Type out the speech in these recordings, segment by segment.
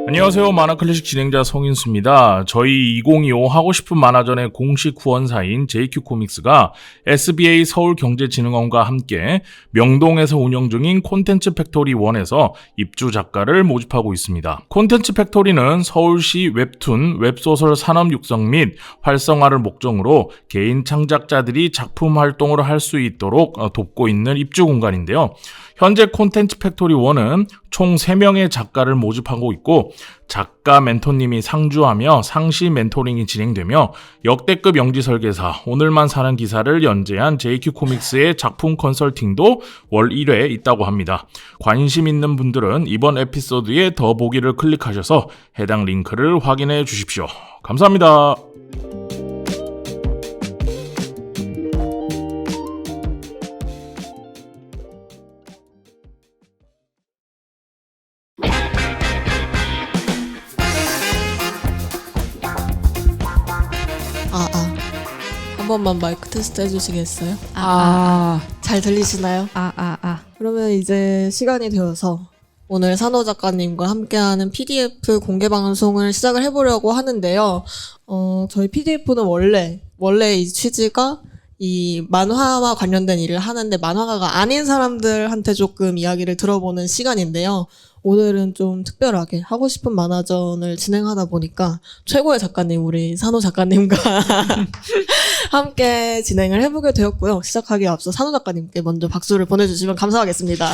안녕하세요. 만화클래식 진행자 성인수입니다. 저희 2025 하고 싶은 만화전의 공식 후원사인 JQ코믹스가 SBA 서울경제진흥원과 함께 명동에서 운영 중인 콘텐츠 팩토리 1에서 입주 작가를 모집하고 있습니다. 콘텐츠 팩토리는 서울시 웹툰, 웹소설 산업 육성 및 활성화를 목적으로 개인 창작자들이 작품 활동을 할 수 있도록 돕고 있는 입주 공간인데요. 현재 콘텐츠 팩토리 1은 총 3명의 작가를 모집하고 있고 작가 멘토님이 상주하며 상시 멘토링이 진행되며 역대급 영지 설계사, 오늘만 사는 기사를 연재한 JQ코믹스의 작품 컨설팅도 월 1회 있다고 합니다. 관심 있는 분들은 이번 에피소드의 더보기를 클릭하셔서 해당 링크를 확인해 주십시오. 감사합니다. 한 번만 마이크 테스트 해주시겠어요? 잘 들리시나요? 그러면 이제 시간이 되어서 오늘 산호 작가님과 함께하는 PDF 공개 방송을 시작을 해보려고 하는데요. 저희 PDF는 원래 이 취지가 이 만화와 관련된 일을 하는데 만화가가 아닌 사람들한테 조금 이야기를 들어보는 시간인데요. 오늘은 좀 특별하게 하고 싶은 만화전을 진행하다 보니까 최고의 작가님, 우리 산호 작가님과 함께 진행을 해보게 되었고요. 시작하기에 앞서 산호 작가님께 먼저 박수를 보내주시면 감사하겠습니다.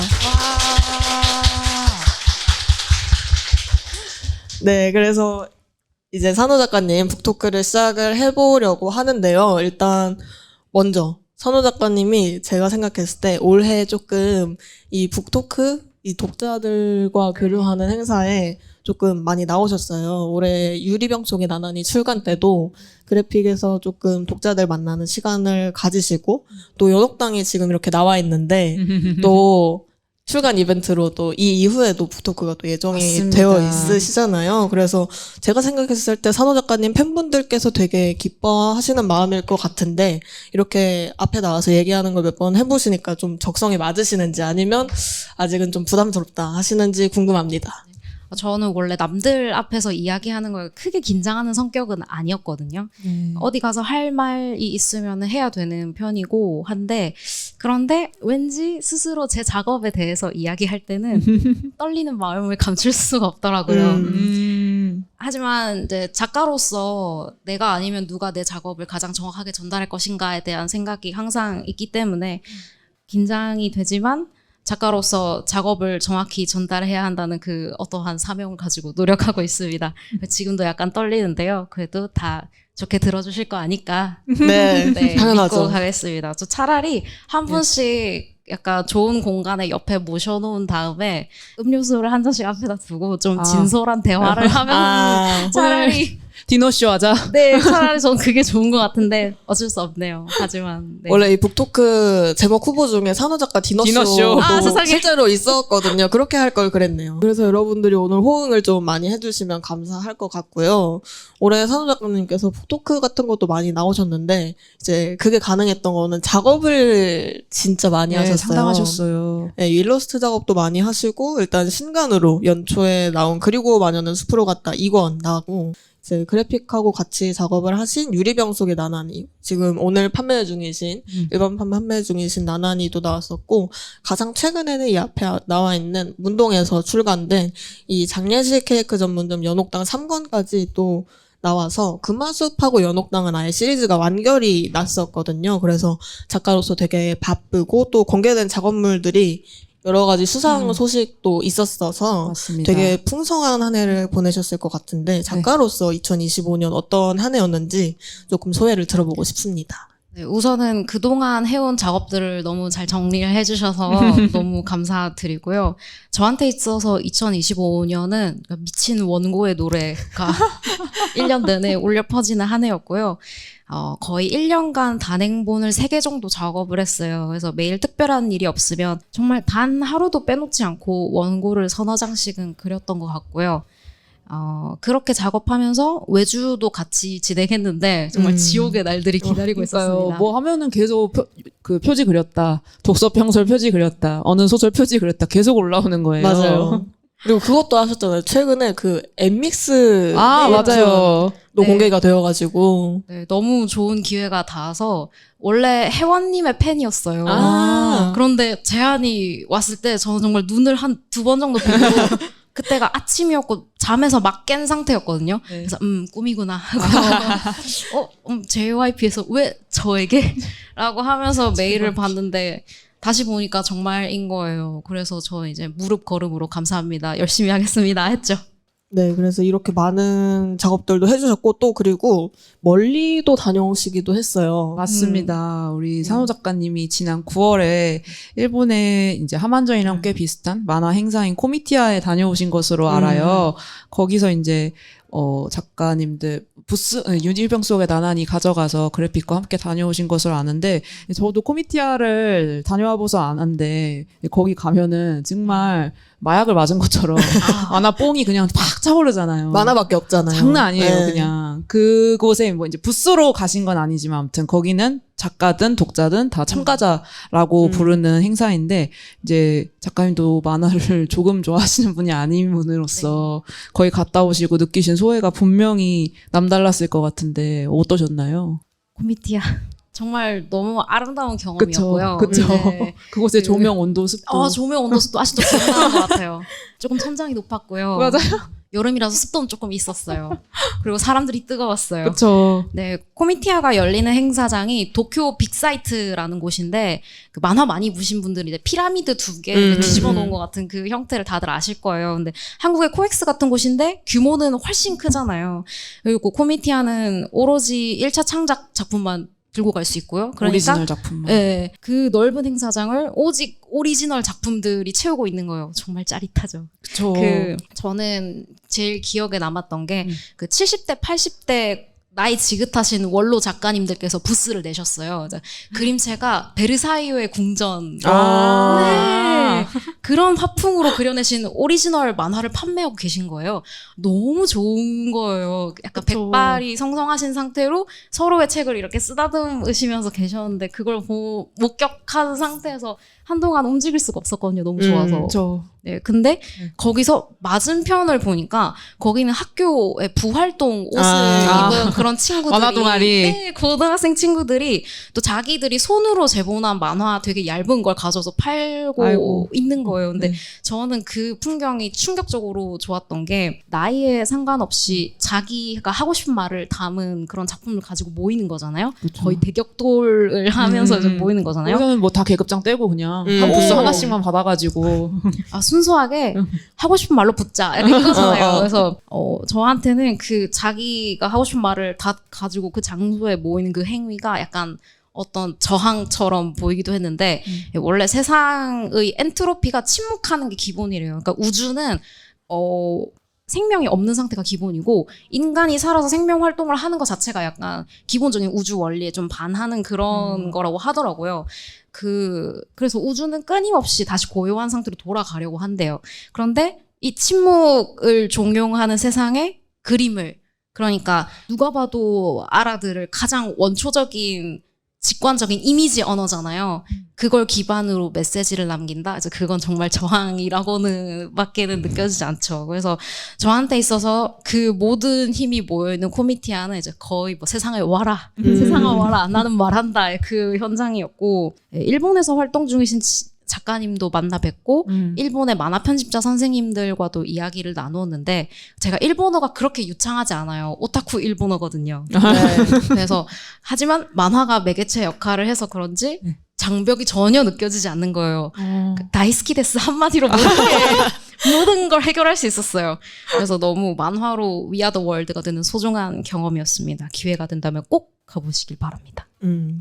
네, 그래서 이제 산호 작가님 북토크를 시작을 해보려고 하는데요. 일단 먼저 산호 작가님이 제가 생각했을 때 올해 조금 이 북토크, 이 독자들과 교류하는 행사에 조금 많이 나오셨어요. 올해 유리병 속의 나날이 출간 때도 그래픽에서 조금 독자들 만나는 시간을 가지시고 또 연옥당이 지금 이렇게 나와 있는데 또 출간 이벤트로 또 이 이후에도 북토크가 또 예정이 맞습니다. 되어 있으시잖아요. 그래서 제가 생각했을 때 산호 작가님 팬분들께서 되게 기뻐하시는 마음일 것 같은데 이렇게 앞에 나와서 얘기하는 걸 몇 번 해보시니까 좀 적성에 맞으시는지 아니면 아직은 좀 부담스럽다 하시는지 궁금합니다. 저는 원래 남들 앞에서 이야기하는 걸 크게 긴장하는 성격은 아니었거든요. 어디 가서 할 말이 있으면 해야 되는 편이고 한데 그런데 왠지 스스로 제 작업에 대해서 이야기할 때는 떨리는 마음을 감출 수가 없더라고요. 하지만 이제 작가로서 내가 아니면 누가 내 작업을 가장 정확하게 전달할 것인가에 대한 생각이 항상 있기 때문에 긴장이 되지만 작가로서 작업을 정확히 전달해야 한다는 그 어떠한 사명을 가지고 노력하고 있습니다. 지금도 약간 떨리는데요. 그래도 다 좋게 들어주실 거 아니까 네, 당연하죠. 믿고 가겠습니다. 저 차라리 한 분씩 약간 좋은 공간에 옆에 모셔놓은 다음에 음료수를 한 잔씩 앞에다 두고 좀 진솔한 대화를 하면 차라리 디너쇼 하자. 네, 차라리 전 그게 좋은 것 같은데 어쩔 수 없네요. 하지만 네. 원래 이 북토크 제목 후보 중에 산호 작가 디너쇼도 세상에. 실제로 있었거든요. 그렇게 할 걸 그랬네요. 그래서 여러분들이 오늘 호응을 좀 많이 해주시면 감사할 것 같고요. 올해 산호 작가님께서 북토크 같은 것도 많이 나오셨는데 이제 그게 가능했던 거는 작업을 진짜 많이 하셨어요. 상당하셨어요. 네, 일러스트 작업도 많이 하시고 일단 신간으로 연초에 나온 그리고 마녀는 숲으로 갔다 2권 나고 이제 그래픽하고 같이 작업을 하신 유리병 속의 나나니, 지금 오늘 판매 중이신 일반 판매 중이신 나나니도 나왔었고 가장 최근에는 이 앞에 나와 있는 문동에서 출간된 이 장례식 케이크 전문점 연옥당 3권까지 또 나와서 금화숲하고 연옥당은 아예 시리즈가 완결이 났었거든요. 그래서 작가로서 되게 바쁘고 또 공개된 작업물들이 여러 가지 수상 소식도 있었어서 맞습니다. 되게 풍성한 한 해를 보내셨을 것 같은데 작가로서 2025년 어떤 한 해였는지 조금 소회를 들어보고 싶습니다. 네, 우선은 그동안 해온 작업들을 너무 잘 정리를 해주셔서 너무 감사드리고요. 저한테 있어서 2025년은 미친 원고의 노래가 1년 내내 울려 퍼지는 한 해였고요. 거의 1년간 단행본을 3개 정도 작업을 했어요. 그래서 매일 특별한 일이 없으면 정말 단 하루도 빼놓지 않고 원고를 서너 장씩은 그렸던 것 같고요. 그렇게 작업하면서 외주도 같이 진행했는데 정말 지옥의 날들이 기다리고 있었습니다. 뭐 하면은 계속 표지 그렸다, 독서 평설 표지 그렸다, 어느 소설 표지 그렸다 계속 올라오는 거예요. 맞아요. 그리고 그것도 하셨잖아요. 최근에 그 엠믹스 아, 맞아요. 또 네. 공개가 되어가지고. 네, 너무 좋은 기회가 닿아서 원래 혜원님의 팬이었어요. 아. 그런데 제안이 왔을 때 저는 정말 눈을 한 2번 정도 보고 그때가 아침이었고 잠에서 막 깬 상태였거든요. 네. 그래서 꿈이구나 하고 JYP에서 왜 저에게? 라고 하면서 메일을 봤는데 다시 보니까 정말인 거예요. 그래서 저 이제 무릎 걸음으로 감사합니다. 열심히 하겠습니다 했죠. 네, 그래서 이렇게 많은 작업들도 해주셨고, 또 그리고 멀리도 다녀오시기도 했어요. 맞습니다. 우리 산호 작가님이 지난 9월에 일본의 이제 하만전이랑 꽤 비슷한 만화 행사인 코미티아에 다녀오신 것으로 알아요. 거기서 이제 작가님들 부스 유니병 속의 나날이 가져가서 그래픽과 함께 다녀오신 것으로 아는데 저도 코미티아를 다녀와 보서 아는데 거기 가면은 정말 마약을 맞은 것처럼 만화 뽕이 그냥 팍 차오르잖아요. 만화밖에 없잖아요. 장난 아니에요, 네. 그냥. 그곳에 뭐 이제 부스로 가신 건 아니지만 아무튼 거기는 작가든 독자든 다 참가자라고 부르는 행사인데 이제 작가님도 만화를 조금 좋아하시는 분이 아닌 분으로서 거기 갔다 오시고 느끼신 소회가 분명히 남달랐을 것 같은데 어떠셨나요? 코미티아 정말 너무 아름다운 경험이었고요. 그쵸. 네. 그곳의 조명 온도 습도. 조명 온도 습도 아직도 기억나는 것 같아요. 조금 천장이 높았고요. 맞아요. 여름이라서 습도는 조금 있었어요. 그리고 사람들이 뜨거웠어요. 그쵸. 네, 코미티아가 열리는 행사장이 도쿄 빅사이트라는 곳인데 그 만화 많이 보신 분들이 이제 피라미드 2개 뒤집어 놓은 것 같은 그 형태를 다들 아실 거예요. 근데 한국의 코엑스 같은 곳인데 규모는 훨씬 크잖아요. 그리고 코미티아는 오로지 1차 창작 작품만 들고 갈 수 있고요. 그러니까 오리지널 작품. 네, 그 넓은 행사장을 오직 오리지널 작품들이 채우고 있는 거예요. 정말 짜릿하죠. 그쵸. 저는 제일 기억에 남았던 게 그 70대, 80대 나이 지긋하신 원로 작가님들께서 부스를 내셨어요. 그림체가 베르사유의 궁전. 네. 그런 화풍으로 그려내신 오리지널 만화를 판매하고 계신 거예요. 너무 좋은 거예요. 약간 그쵸. 백발이 성성하신 상태로 서로의 책을 이렇게 쓰다듬으시면서 계셨는데 그걸 목격한 상태에서 한동안 움직일 수가 없었거든요. 너무 좋아서. 그쵸. 네, 근데 거기서 맞은편을 보니까 거기는 학교의 부활동 옷을 입은 그런 친구들이 만화 동아리. 네, 고등학생 친구들이 또 자기들이 손으로 제본한 만화 되게 얇은 걸 가져서 팔고 아이고. 있는 거예요. 근데 네. 저는 그 풍경이 충격적으로 좋았던 게 나이에 상관없이 자기가 하고 싶은 말을 담은 그런 작품을 가지고 모이는 거잖아요. 그쵸. 거의 대격돌을 하면서 이제 모이는 거잖아요. 여기서는 뭐 다 계급장 떼고 그냥 한 부스 하나씩만 받아가지고 순수하게 하고 싶은 말로 붙자 이거잖아요. 그래서 저한테는 그 자기가 하고 싶은 말을 다 가지고 그 장소에 모이는 그 행위가 약간 어떤 저항처럼 보이기도 했는데 원래 세상의 엔트로피가 침묵하는 게 기본이래요. 그러니까 우주는 생명이 없는 상태가 기본이고 인간이 살아서 생명 활동을 하는 것 자체가 약간 기본적인 우주 원리에 좀 반하는 그런 거라고 하더라고요. 그래서 우주는 끊임없이 다시 고요한 상태로 돌아가려고 한대요. 그런데 이 침묵을 종용하는 세상에 그림을, 그러니까 누가 봐도 알아들을 가장 원초적인 직관적인 이미지 언어잖아요. 그걸 기반으로 메시지를 남긴다? 그래서 그건 정말 저항이라고는 밖에는 느껴지지 않죠. 그래서 저한테 있어서 그 모든 힘이 모여있는 코미티아는 이제 거의 뭐 세상에 와라, 세상에 와라, 나는 말한다, 그 현장이었고, 일본에서 활동 중이신 작가님도 만나 뵙고 일본의 만화 편집자 선생님들과도 이야기를 나누었는데 제가 일본어가 그렇게 유창하지 않아요. 오타쿠 일본어거든요. 네. 그래서 하지만 만화가 매개체 역할을 해서 그런지 장벽이 전혀 느껴지지 않는 거예요. 다이스키 데스 한마디로 모든 걸 해결할 수 있었어요. 그래서 너무 만화로 위아더 월드가 되는 소중한 경험이었습니다. 기회가 된다면 꼭 가보시길 바랍니다.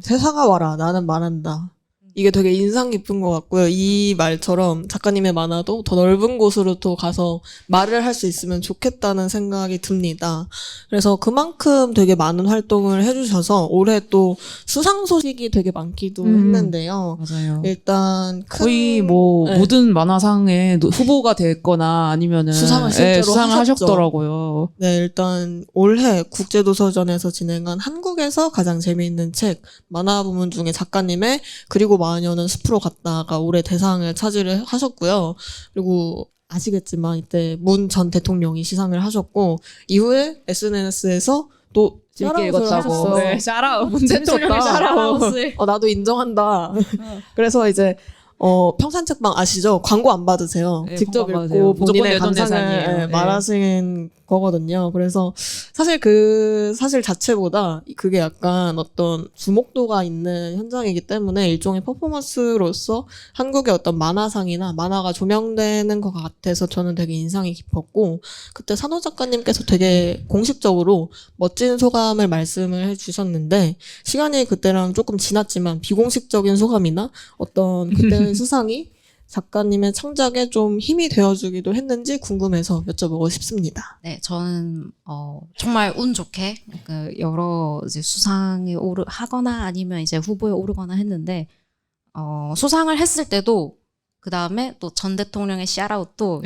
세상아 와라, 나는 말한다. 이게 되게 인상 깊은 것 같고요. 이 말처럼 작가님의 만화도 더 넓은 곳으로 또 가서 말을 할 수 있으면 좋겠다는 생각이 듭니다. 그래서 그만큼 되게 많은 활동을 해주셔서 올해 또 수상 소식이 되게 많기도 했는데요. 맞아요. 일단 거의 뭐 네. 모든 만화상에 후보가 됐거나 아니면은 수상을 실제로 수상을 하셨죠. 하셨더라고요. 네, 일단 올해 국제도서전에서 진행한 한국에서 가장 재미있는 책 만화 부문 중에 작가님의 그리고 마녀는 숲으로 갔다가 올해 대상을 차지를 하셨고요. 그리고 아시겠지만 이때 문 전 대통령이 시상을 하셨고 이후에 SNS에서 또 재밌게 샤라웃을 읽었다고. 하셨어요. 네, 샤라웃. 문 대통령의 샤라웃. 나도 인정한다. 그래서 이제 평산책방 아시죠? 광고 안 받으세요. 네, 직접 광고 안 읽고 받으세요. 무조건 본인의 내돈내산이에요. 감상을 네. 말하신 거거든요. 그래서 사실 그 사실 자체보다 그게 약간 어떤 주목도가 있는 현장이기 때문에 일종의 퍼포먼스로서 한국의 어떤 만화상이나 만화가 조명되는 것 같아서 저는 되게 인상이 깊었고 그때 산호 작가님께서 되게 공식적으로 멋진 소감을 말씀을 해주셨는데 시간이 그때랑 조금 지났지만 비공식적인 소감이나 어떤 그때의 수상이 작가님의 창작에 좀 힘이 되어주기도 했는지 궁금해서 여쭤보고 싶습니다. 네, 저는 정말 운 좋게 그 여러 이제 수상에 하거나 아니면 이제 후보에 오르거나 했는데 수상을 했을 때도 그 다음에 또 전 대통령의 샤라웃도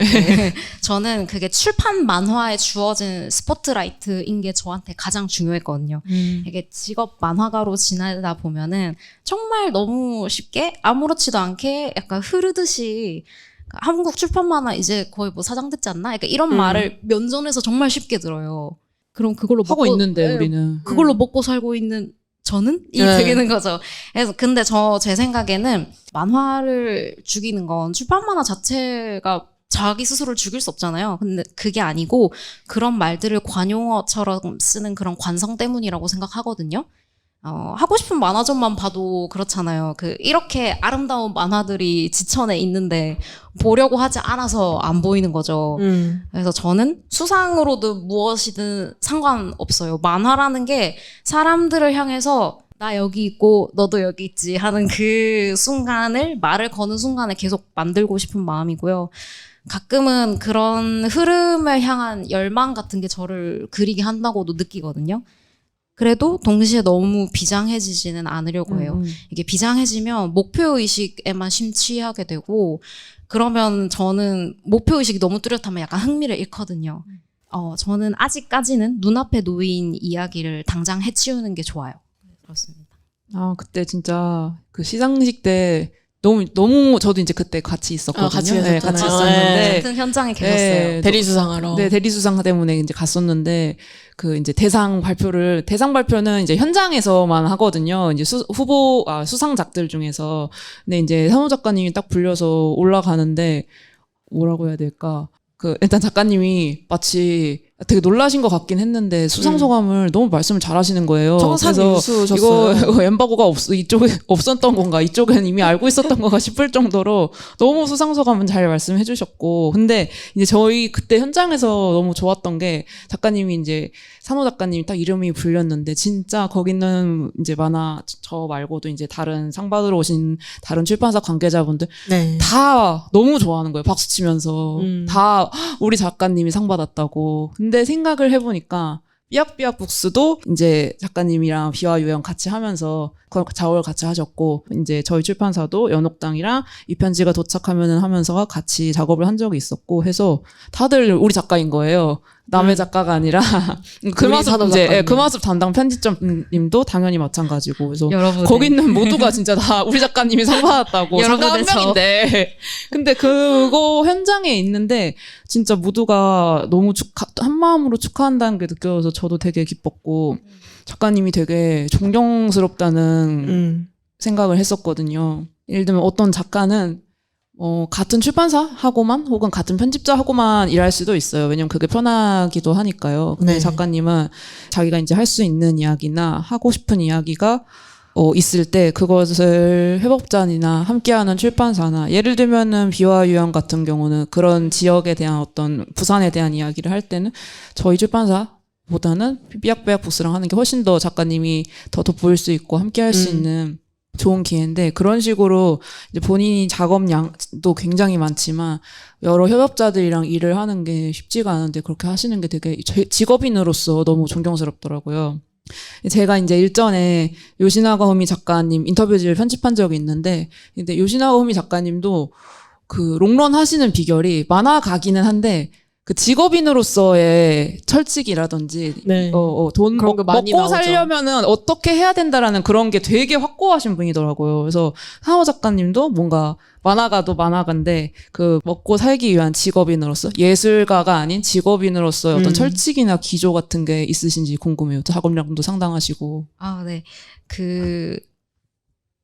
저는 그게 출판 만화에 주어진 스포트라이트인 게 저한테 가장 중요했거든요. 이게 직업 만화가로 지내다 보면은 정말 너무 쉽게 아무렇지도 않게 약간 흐르듯이 한국 출판 만화 이제 거의 뭐 사장됐지 않나? 약간 이런 말을 면전에서 정말 쉽게 들어요. 그럼 그걸로 하고 먹고, 있는데 네, 우리는. 그걸로 먹고 살고 있는 저는 이 네. 되는 거죠. 그래서 근데 제 생각에는 만화를 죽이는 건 출판 만화 자체가 자기 스스로를 죽일 수 없잖아요. 근데 그게 아니고 그런 말들을 관용어처럼 쓰는 그런 관성 때문이라고 생각하거든요. 하고 싶은 만화전만 봐도 그렇잖아요. 이렇게 아름다운 만화들이 지천에 있는데 보려고 하지 않아서 안 보이는 거죠. 그래서 저는 수상으로든 무엇이든 상관없어요. 만화라는 게 사람들을 향해서 나 여기 있고 너도 여기 있지 하는 그 순간을 말을 거는 순간에 계속 만들고 싶은 마음이고요. 가끔은 그런 흐름을 향한 열망 같은 게 저를 그리게 한다고도 느끼거든요. 그래도 동시에 너무 비장해지지는 않으려고 해요. 이게 비장해지면 목표의식에만 심취하게 되고 그러면 저는 목표의식이 너무 뚜렷하면 약간 흥미를 잃거든요. 저는 아직까지는 눈앞에 놓인 이야기를 당장 해치우는 게 좋아요. 그렇습니다. 그때 진짜 그 시상식 때 너무 저도 이제 그때 같이 있었거든요. 같이 네, 계셨잖아요. 같이 있었는데 같은 현장에 계셨어요. 네, 대리수상하러. 네, 대리수상 때문에 이제 갔었는데, 이제 대상 발표는 이제 현장에서만 하거든요. 이제 수상작들 중에서. 근데 이제 산호 작가님이 딱 불려서 올라가는데, 뭐라고 해야 될까. 일단 작가님이 마치 되게 놀라신 것 같긴 했는데, 수상소감을 너무 말씀을 잘 하시는 거예요. 청산 그래서 유수셨어요. 이거 엠바고가 이쪽에 없었던 건가, 이쪽엔 이미 알고 있었던 건가 싶을 정도로 너무 수상소감은 잘 말씀해 주셨고, 근데 이제 저희 그때 현장에서 너무 좋았던 게 작가님이 이제 산호 작가님이 딱 이름이 불렸는데 진짜 거기는 이제 만화 저 말고도 이제 다른 상 받으러 오신 다른 출판사 관계자분들 네. 다 너무 좋아하는 거예요. 박수 치면서 다 우리 작가님이 상 받았다고. 근데 생각을 해보니까 삐약삐약 북스도 이제 작가님이랑 비와 유형 같이 하면서 작업을 같이 하셨고 이제 저희 출판사도 연옥당이랑 이 편지가 도착하면은 하면서 같이 작업을 한 적이 있었고 해서 다들 우리 작가인 거예요. 남의 작가가 아니라 금화숲 담당 편집점님도 당연히 마찬가지고 그래서 여러분 거기 있는 모두가 진짜 다 우리 작가님이 상 받았다고 작가 한 명인데 근데 그거 현장에 있는데 진짜 모두가 너무 한 마음으로 축하한다는 게 느껴져서 저도 되게 기뻤고 작가님이 되게 존경스럽다는 생각을 했었거든요. 예를 들면 어떤 작가는 같은 출판사하고만 혹은 같은 편집자하고만 일할 수도 있어요. 왜냐면 그게 편하기도 하니까요. 근데 네. 작가님은 자기가 이제 할 수 있는 이야기나 하고 싶은 이야기가 있을 때 그것을 협업자나 함께하는 출판사나 예를 들면은 비와 유형 같은 경우는 그런 지역에 대한 어떤 부산에 대한 이야기를 할 때는 저희 출판사보다는 삐약삐약 북스랑 하는 게 훨씬 더 작가님이 더 돋보일 수 있고 함께할 수 있는 좋은 기회인데 그런 식으로 이제 본인이 작업량도 굉장히 많지만 여러 협업자들이랑 일을 하는 게 쉽지가 않은데 그렇게 하시는 게 되게 직업인으로서 너무 존경스럽더라고요. 제가 이제 일전에 요시나가 호미 작가님 인터뷰지를 편집한 적이 있는데 근데 요시나가 호미 작가님도 롱런 하시는 비결이 만화가기는 한데 그 직업인으로서의 철칙이라든지 네. 돈 그런 거 많이 먹고 나오죠. 살려면은 어떻게 해야 된다라는 그런 게 되게 확고하신 분이더라고요. 그래서 산호 작가님도 뭔가 만화가도 만화가인데 그 먹고 살기 위한 직업인으로서 예술가가 아닌 직업인으로서의 어떤 철칙이나 기조 같은 게 있으신지 궁금해요. 작업량도 상당하시고. 아, 네.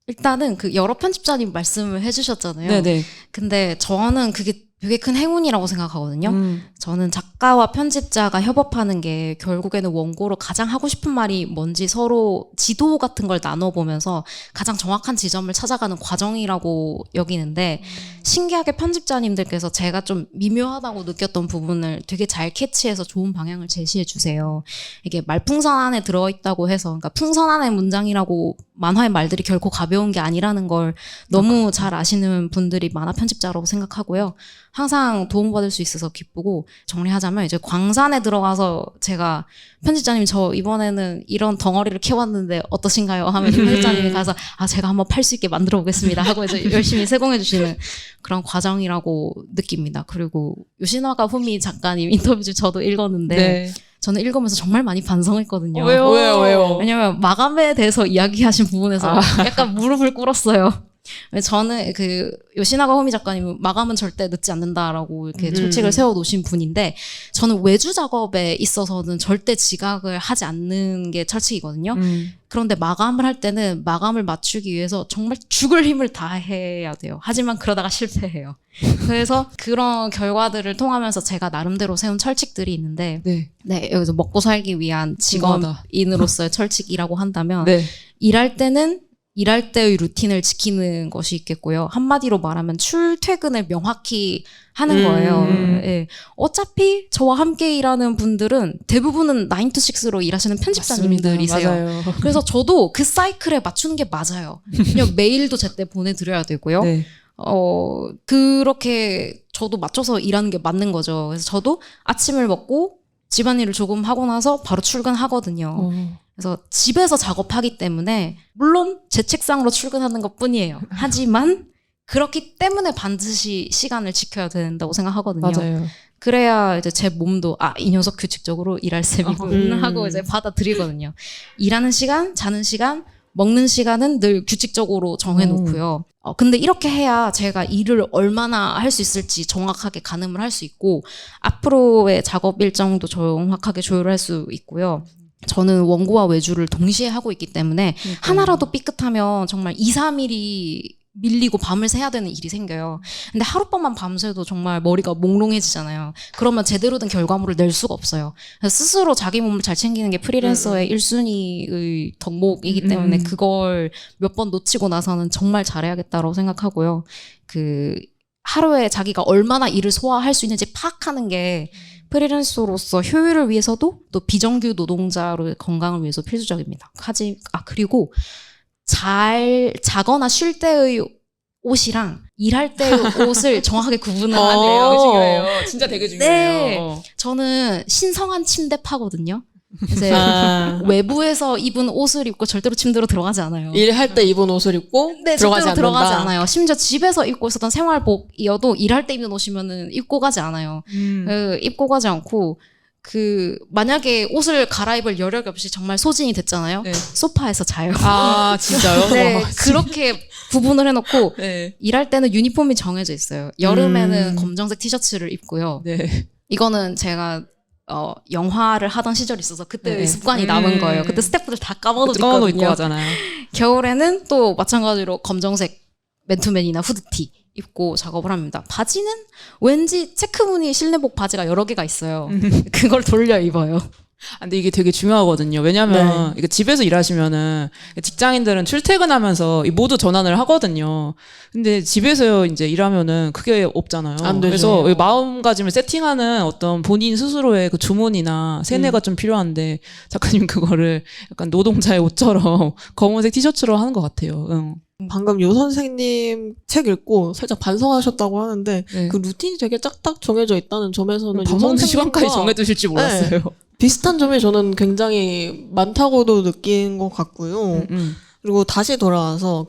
일단은 여러 편집자님 말씀을 해주셨잖아요. 네네. 근데 저는 그게 되게 큰 행운이라고 생각하거든요. 저는 작가와 편집자가 협업하는 게 결국에는 원고로 가장 하고 싶은 말이 뭔지 서로 지도 같은 걸 나눠보면서 가장 정확한 지점을 찾아가는 과정이라고 여기는데 신기하게 편집자님들께서 제가 좀 미묘하다고 느꼈던 부분을 되게 잘 캐치해서 좋은 방향을 제시해 주세요. 이게 말풍선 안에 들어있다고 해서 그러니까 풍선 안의 문장이라고 만화의 말들이 결코 가벼운 게 아니라는 걸 너무 잘 아시는 분들이 만화 편집자라고 생각하고요. 항상 도움받을 수 있어서 기쁘고 정리하자면 이제 광산에 들어가서 제가 편집자님 저 이번에는 이런 덩어리를 캐왔는데 어떠신가요? 하면 편집자님이 가서 제가 한번 팔 수 있게 만들어 보겠습니다 하고 이제 열심히 세공해 주시는 그런 과정이라고 느낍니다. 그리고 요시나가 후미 작가님 인터뷰 중 저도 읽었는데 네. 저는 읽으면서 정말 많이 반성했거든요. 왜요? 왜냐면 마감에 대해서 이야기하신 부분에서 약간 무릎을 꿇었어요. 저는 요시나가 호미 작가님은 마감은 절대 늦지 않는다라고 이렇게 철칙을 세워놓으신 분인데 저는 외주 작업에 있어서는 절대 지각을 하지 않는 게 철칙이거든요. 그런데 마감을 할 때는 마감을 맞추기 위해서 정말 죽을 힘을 다해야 돼요. 하지만 그러다가 실패해요. 그래서 그런 결과들을 통하면서 제가 나름대로 세운 철칙들이 있는데 네, 여기서 먹고 살기 위한 직업인으로서의 철칙이라고 한다면 네. 일할 때는 일할 때의 루틴을 지키는 것이 있겠고요. 한마디로 말하면 출퇴근을 명확히 하는 거예요. 예. 어차피 저와 함께 일하는 분들은 대부분은 9 to 6로 일하시는 편집자님들이세요. 맞아요. 그래서 저도 그 사이클에 맞추는 게 맞아요. 그냥 메일도 제때 보내드려야 되고요. 네. 그렇게 저도 맞춰서 일하는 게 맞는 거죠. 그래서 저도 아침을 먹고 집안일을 조금 하고 나서 바로 출근하거든요. 그래서 집에서 작업하기 때문에 물론 제 책상으로 출근하는 것뿐이에요. 하지만 그렇기 때문에 반드시 시간을 지켜야 된다고 생각하거든요. 맞아요. 그래야 이제 제 몸도 이 녀석 규칙적으로 일할 셈이군 하고 이제 받아들이거든요. 일하는 시간, 자는 시간, 먹는 시간은 늘 규칙적으로 정해놓고요. 근데 이렇게 해야 제가 일을 얼마나 할 수 있을지 정확하게 가늠을 할 수 있고 앞으로의 작업 일정도 정확하게 조율할 수 있고요. 저는 원고와 외주를 동시에 하고 있기 때문에 하나라도 삐끗하면 정말 2, 3일이 밀리고 밤을 새야 되는 일이 생겨요. 근데 하룻밤만 밤새도 정말 머리가 몽롱해지잖아요. 그러면 제대로 된 결과물을 낼 수가 없어요. 그래서 스스로 자기 몸을 잘 챙기는 게 프리랜서의 1순위의 덕목이기 때문에 그걸 몇 번 놓치고 나서는 정말 잘해야겠다고 생각하고요. 하루에 자기가 얼마나 일을 소화할 수 있는지 파악하는 게 프리랜서로서 효율을 위해서도 또 비정규 노동자의 건강을 위해서 필수적입니다. 그리고 잘 자거나 쉴 때의 옷이랑 일할 때의 옷을 정확하게 구분을 하네요. 중요해요. 진짜 되게 중요해요. 네. 저는 신성한 침대파거든요. 이제 외부에서 입은 옷을 입고 절대로 침대로 들어가지 않아요. 일할 때 입은 옷을 입고 네, 들어가지 절대로 않는다. 들어가지 않아요. 심지어 집에서 입고 있었던 생활복이어도 일할 때 입는 옷이면은 입고 가지 않아요. 입고 가지 않고 만약에 옷을 갈아입을 여력이 없이 정말 소진이 됐잖아요. 네. 소파에서 자요. 진짜요? 네, 그렇게 구분을 해놓고 네. 일할 때는 유니폼이 정해져 있어요. 여름에는 검정색 티셔츠를 입고요. 네. 이거는 제가 영화를 하던 시절이 있어서 그때 네. 습관이 남은 거예요. 그때 스태프들 다 까먹어도 입고 있거든요. 하잖아요. 겨울에는 또 마찬가지로 검정색 맨투맨이나 후드티 입고 작업을 합니다. 바지는 왠지 체크무늬 실내복 바지가 여러 개가 있어요. 그걸 돌려 입어요. 근데 이게 되게 중요하거든요. 왜냐면 이게 집에서 일하시면은 직장인들은 출퇴근하면서 모두 전환을 하거든요. 근데 집에서 이제 일하면은 그게 없잖아요. 안 되죠. 그래서 마음가짐을 세팅하는 어떤 본인 스스로의 그 주문이나 세뇌가 좀 필요한데 작가님 그거를 약간 노동자의 옷처럼 검은색 티셔츠로 하는 것 같아요. 방금 요 선생님 책 읽고 살짝 반성하셨다고 하는데 네. 그 루틴이 되게 짝딱 정해져 있다는 점에서는 밥 요 먹는 선생님과 시간까지 정해두실지 몰랐어요. 비슷한 점이 저는 굉장히 많다고도 느낀 것 같고요. 그리고 다시 돌아와서